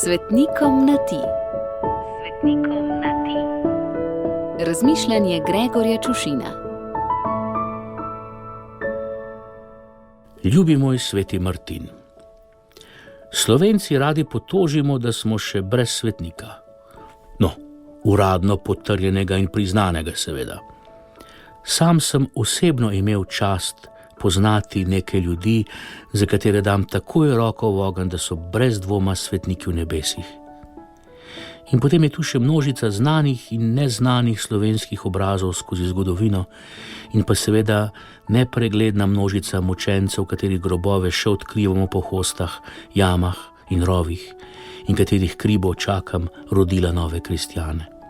Svetnikom na ti. Svetnikom na ti. Razmišljanje Gregorja Čušina. Ljubi moj sveti Martin, Slovenci radi potožimo, da smo še brez svetnika. No, uradno potrjenega in priznanega seveda. Sam sem osebno imel čast poznati neke ljudi, za katere dam takoj roko v ogenj, da so brez dvoma svetniki v nebesih. In potem je tu še množica znanih in neznanih slovenskih obrazov skozi zgodovino in pa seveda nepregledna množica mučencev, katerih grobove še odkrivamo po hostah, jamah in rovih in katerih kribo čakam rodila nove kristjane.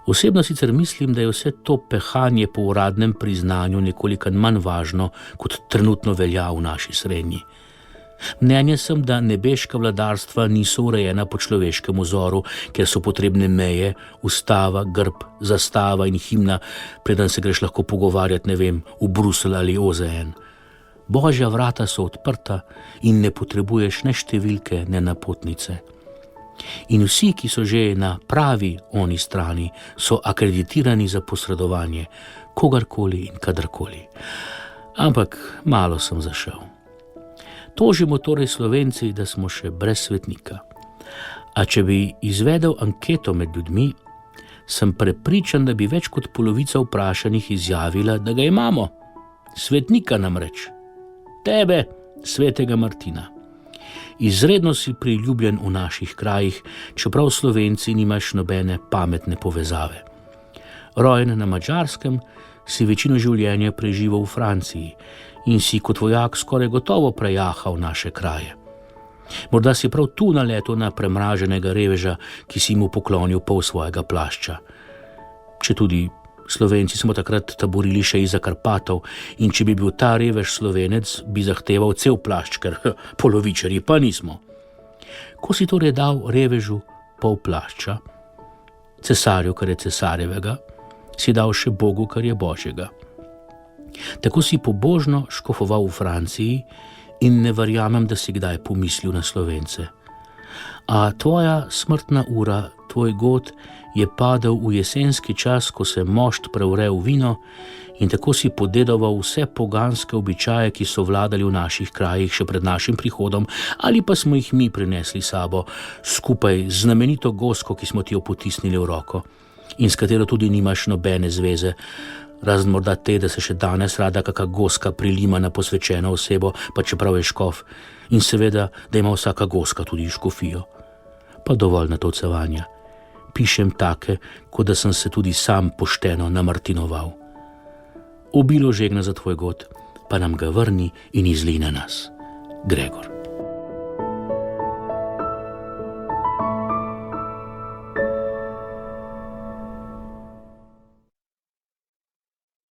Osebno sicer mislim, da je vse to pehanje po uradnem priznanju nekoliko manj važno, kot trenutno velja v naši srednji. Mnenja sem, da nebeška vladarstva niso urejena po človeškem vzoru, ker so potrebne meje, ustava, grb, zastava in himna, preden se greš lahko pogovarjati, v Bruselj ali OZN. Božja vrata so odprta in ne potrebuješ ne številke, ne napotnice. In vsi, ki so že na pravi oni strani, so akreditirani za posredovanje, kogarkoli in kadarkoli. Ampak malo sem zašel. Tožimo torej Slovenci, da smo še brez svetnika. A če bi izvedel anketo med ljudmi, sem prepričan, da bi več kot polovica vprašanih izjavila, da ga imamo. Svetnika namreč. Tebe, svetega Martina. Izredno si priljubljen v naših krajih, čeprav Slovenci nimaš nobene pametne povezave. Rojen na Madžarskem, si večino življenja preživel v Franciji in si kot vojak skoraj gotovo prejahal naše kraje. Morda si prav tu naletel na premraženega reveža, ki si mu poklonil pol svojega plašča. Četudi Slovenci smo takrat taborili še izza Karpatov in če bi bil ta revež Slovenec, bi zahteval cel plašč, ker polovičarji pa nismo. Ko si torej dal revežu pol plašča, cesarju, kar je cesarjevega, si dal še Bogu, kar je Božjega. Tako si pobožno škofoval v Franciji in ne verjamem, da si kdaj pomislil na Slovence. A tvoja smrtna ura, tvoj god, je padel v jesenski čas, ko se mošt prevre v vino in tako si podedoval vse poganske običaje, ki so vladali v naših krajih še pred našim prihodom, ali pa smo jih mi prinesli sabo, skupaj z znamenito gosko, ki smo ti jo potisnili v roko in s katero tudi nimaš nobene zveze, razen morda te, da se še danes rada kaka goska prilima na posvečeno osebo, pa čeprav je škof, in seveda, da ima vsaka goska tudi škofijo. Pa dovolj natolcevanja. Pišem take, kot da sem se tudi sam pošteno namartinoval. Obilo žegna za tvoj god, pa nam ga vrni in izli na nas. Gregor.